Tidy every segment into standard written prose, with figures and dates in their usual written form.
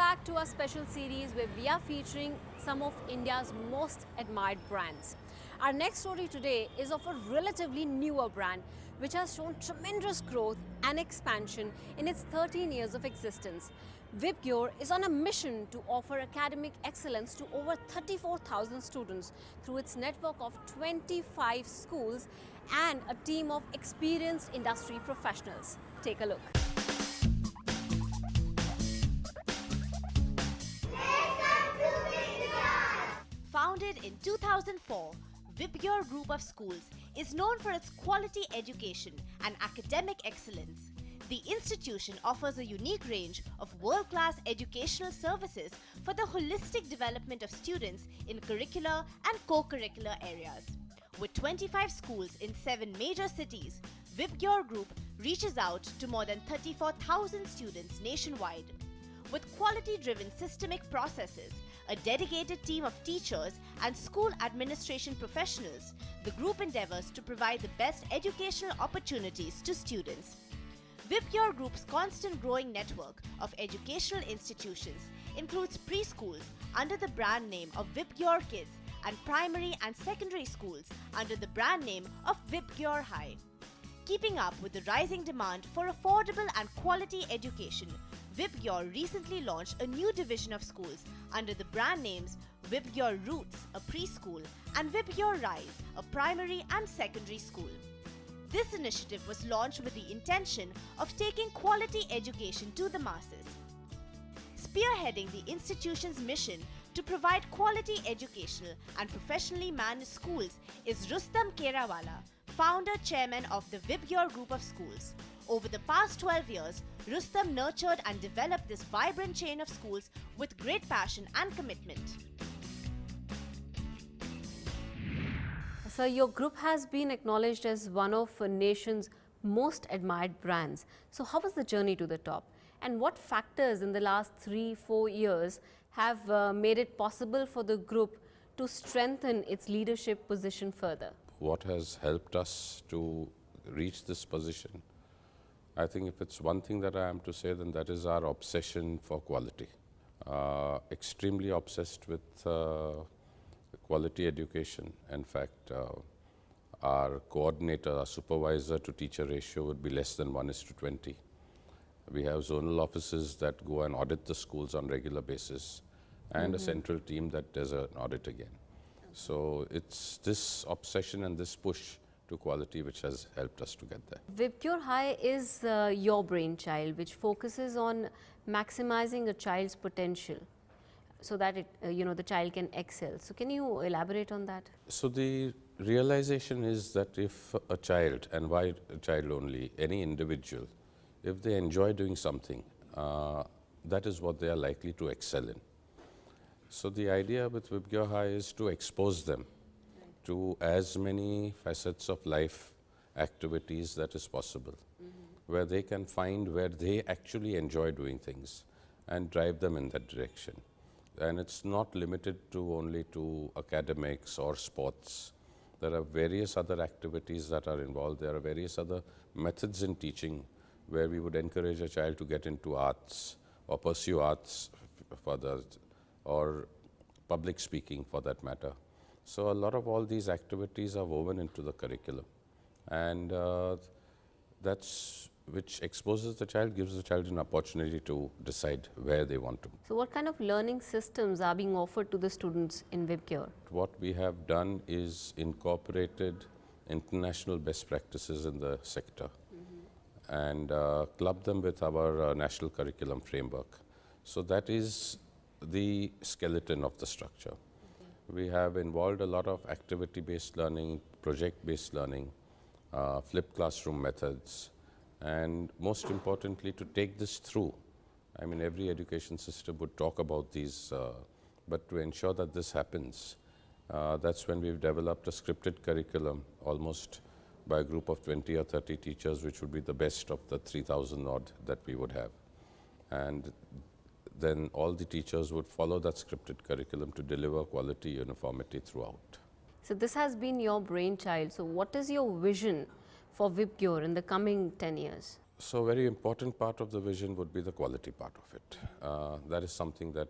back to our special series where we are featuring some of India's most admired brands. Our next story today is of a relatively newer brand which has shown tremendous growth and expansion in its 13 years of existence. Vibgyor is on a mission to offer academic excellence to over 34,000 students through its network of 25 schools and a team of experienced industry professionals. Take a look. Founded in 2004, Vibgyor Group of Schools is known for its quality education and academic excellence. The institution offers a unique range of world-class educational services for the holistic development of students in curricular and co-curricular areas. With 25 schools in 7 major cities, Vibgyor Group reaches out to more than 34,000 students nationwide. With quality-driven systemic processes, a dedicated team of teachers and school administration professionals, the group endeavors to provide the best educational opportunities to students. Vibgyor Group's constant growing network of educational institutions includes preschools under the brand name of Vibgyor Kids and primary and secondary schools under the brand name of Vibgyor High. Keeping up with the rising demand for affordable and quality education, Vibgyor recently launched a new division of schools under the brand names Vibgyor Roots, a preschool, and Vibgyor Rise, a primary and secondary school. This initiative was launched with the intention of taking quality education to the masses. Spearheading the institution's mission to provide quality educational and professionally managed schools is Rustam Kerawala, founder chairman of the Vibgyor Group of Schools. Over the past 12 years, Rustam nurtured and developed this vibrant chain of schools with great passion and commitment. Sir, your group has been acknowledged as one of the nation's most admired brands. So how was the journey to the top? And what factors in the last 3-4 years have made it possible for the group to strengthen its leadership position further? What has helped us to reach this position? I think if it's one thing that I am to say, then that is our obsession for quality. Extremely obsessed with quality education. In fact, our coordinator, our supervisor to teacher ratio would be less than 1:20. We have zonal offices that go and audit the schools on regular basis and a central team that does an audit again. So it's this obsession and this push to quality which has helped us to get there. Vibgyor High is your brainchild, which focuses on maximizing a child's potential so that the child can excel. So can you elaborate on that? So the realization is that if a child, and why a child only, any individual, if they enjoy doing something, that is what they are likely to excel in. So the idea with Vibgyor High is to expose them to as many facets of life activities that is possible, where they can find where they actually enjoy doing things and drive them in that direction. And it's not limited to only to academics or sports. There are various other activities that are involved. There are various other methods in teaching where we would encourage a child to get into arts or pursue arts further, or public speaking for that matter. So a lot of all these activities are woven into the curriculum, and that's which exposes the child, gives the child an opportunity to decide where they want to. So what kind of learning systems are being offered to the students in Vibgyor? What we have done is incorporated international best practices in the sector and clubbed them with our national curriculum framework. So that is the skeleton of the structure. We have involved a lot of activity-based learning, project-based learning, flipped classroom methods, and most importantly, to take this through. I mean, every education system would talk about these, but to ensure that this happens, that's when we've developed a scripted curriculum, almost by a group of 20 or 30 teachers, which would be the best of the 3,000 odd that we would have. And then all the teachers would follow that scripted curriculum to deliver quality uniformity throughout. So this has been your brainchild. So what is your vision for Vibgyor in the coming 10 years? So very important part of the vision would be the quality part of it. That is something that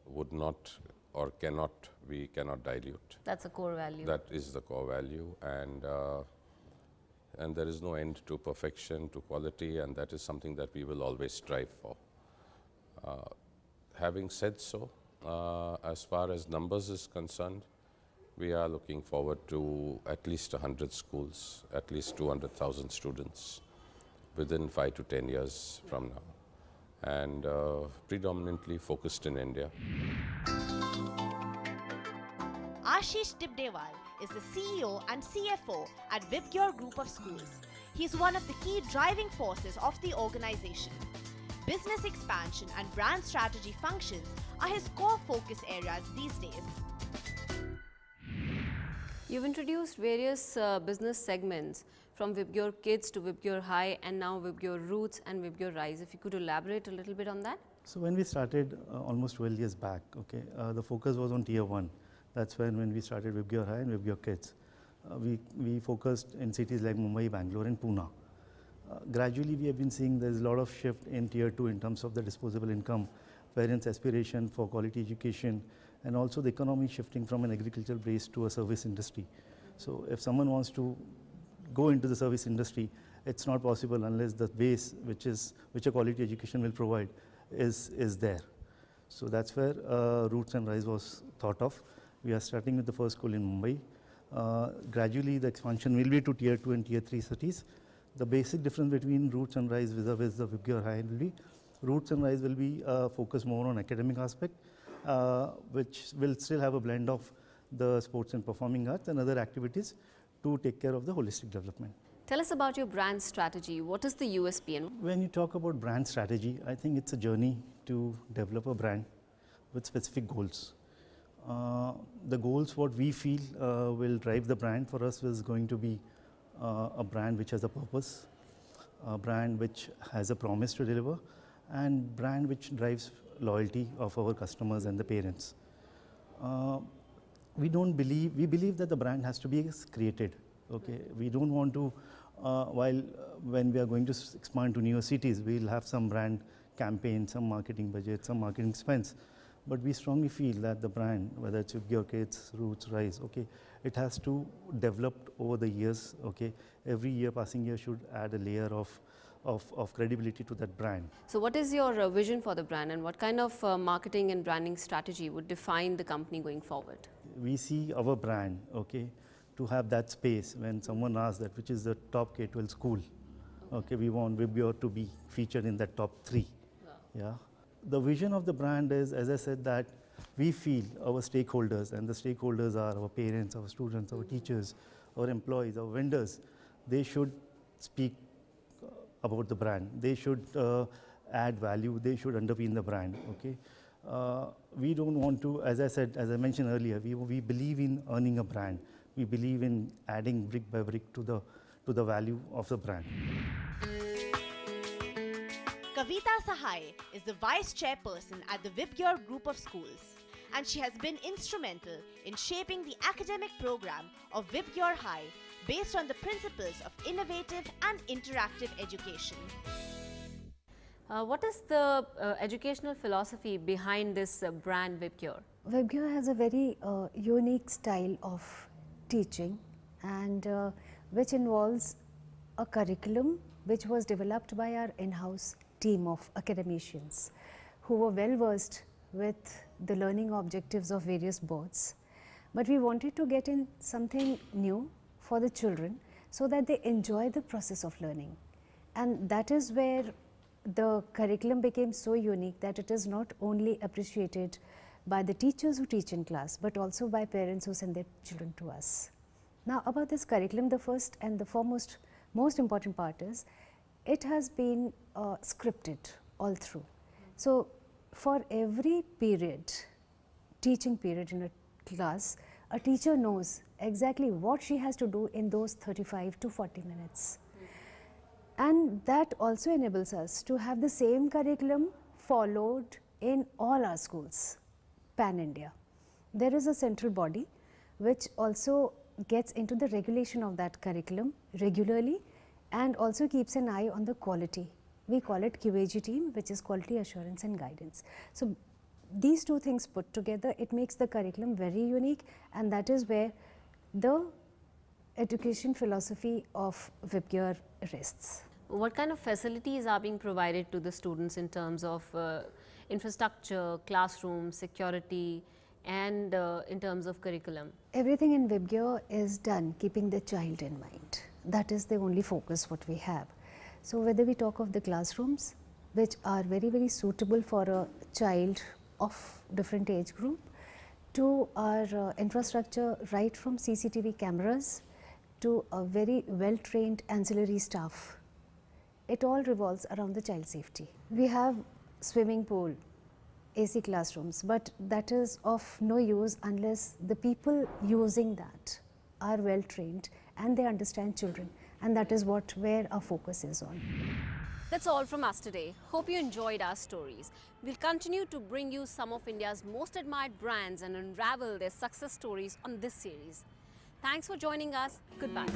would not or we cannot dilute. That's a core value. That is the core value, and there is no end to perfection, to quality, and that is something that we will always strive for. Having said so, as far as numbers is concerned, we are looking forward to at least 100 schools, at least 200,000 students within 5 to 10 years from now, and predominantly focused in India. Ashish Tibdewal is the CEO and CFO at Vibgyor Group of Schools. He is one of the key driving forces of the organization. Business expansion and brand strategy functions are his core focus areas these days. You've introduced various business segments from Vibgyor Kids to Vibgyor High and now Vibgyor Roots and Vibgyor Rise. If you could elaborate a little bit on that. So when we started almost 12 years back, okay, the focus was on Tier 1. That's when we started Vibgyor High and Vibgyor Kids. We focused in cities like Mumbai, Bangalore and Pune. Gradually we have been seeing there's a lot of shift in Tier 2 in terms of the disposable income, parents' aspiration for quality education, and also the economy shifting from an agricultural base to a service industry. So if someone wants to go into the service industry, it's not possible unless the base which a quality education will provide is there. So that's where Roots and Rise was thought of. We are starting with the first school in Mumbai. Gradually the expansion will be to Tier 2 and Tier 3 cities. The basic difference between Roots and Rise vis-a-vis the Vibgyor High will be, Roots and Rise will be focused more on academic aspect, which will still have a blend of the sports and performing arts and other activities to take care of the holistic development. Tell us about your brand strategy. What is the USP? And When you talk about brand strategy, I think it's a journey to develop a brand with specific goals. The goals what we feel will drive the brand for us is going to be a brand which has a purpose, a brand which has a promise to deliver, and brand which drives loyalty of our customers and the parents. We believe that the brand has to be created. Okay, we don't want to, when we are going to expand to newer cities, we'll have some brand campaign, some marketing budget, some marketing expense. But we strongly feel that the brand, whether it's Vibgyor Kids, Roots, Rise, okay, it has to develop over the years. Okay, every year, passing year should add a layer of credibility to that brand. so what is your vision for the brand and what kind of marketing and branding strategy would define the company going forward? We see our brand, okay, to have that space when someone asks that which is the top K-12 school. Okay, we want Vibgyor to be featured in that top 3. Yeah. The vision of the brand is, as I said, that we feel our stakeholders, and the stakeholders are our parents, our students, our teachers, our employees, our vendors, they should speak about the brand. They should add value. They should underpin the brand. Okay. We don't want to, as I mentioned earlier, we believe in earning a brand. We believe in adding brick by brick to the value of the brand. Kavita Sahai is the Vice Chairperson at the Vibgyor Group of Schools, and she has been instrumental in shaping the academic program of Vibgyor High based on the principles of innovative and interactive education. What is the educational philosophy behind this brand Vibgyor? Vibgyor has a very unique style of teaching and which involves a curriculum which was developed by our in-house team of academicians who were well versed with the learning objectives of various boards. But we wanted to get in something new for the children so that they enjoy the process of learning. And that is where the curriculum became so unique that it is not only appreciated by the teachers who teach in class, but also by parents who send their children to us. Now about this curriculum, the first and the foremost, most important part is it has been scripted all through. So for every period, teaching period in a class, a teacher knows exactly what she has to do in those 35 to 40 minutes. And that also enables us to have the same curriculum followed in all our schools, pan-India. There is a central body which also gets into the regulation of that curriculum regularly and also keeps an eye on the quality. We call it QAG team, which is quality assurance and guidance. So these two things put together, it makes the curriculum very unique, and that is where the education philosophy of Vibgyor rests. What kind of facilities are being provided to the students in terms of infrastructure, classrooms, security, and in terms of curriculum? Everything in Vibgyor is done keeping the child in mind. That is the only focus what we have. So whether we talk of the classrooms, which are very, very suitable for a child of different age group, to our infrastructure right from CCTV cameras to a very well-trained ancillary staff. It all revolves around the child safety. We have swimming pool, AC classrooms, but that is of no use unless the people using that are well trained and they understand children, and that is where our focus is on. That's all from us today. Hope you enjoyed our stories. We'll continue to bring you some of India's most admired brands and unravel their success stories on this series. Thanks for joining us. Goodbye.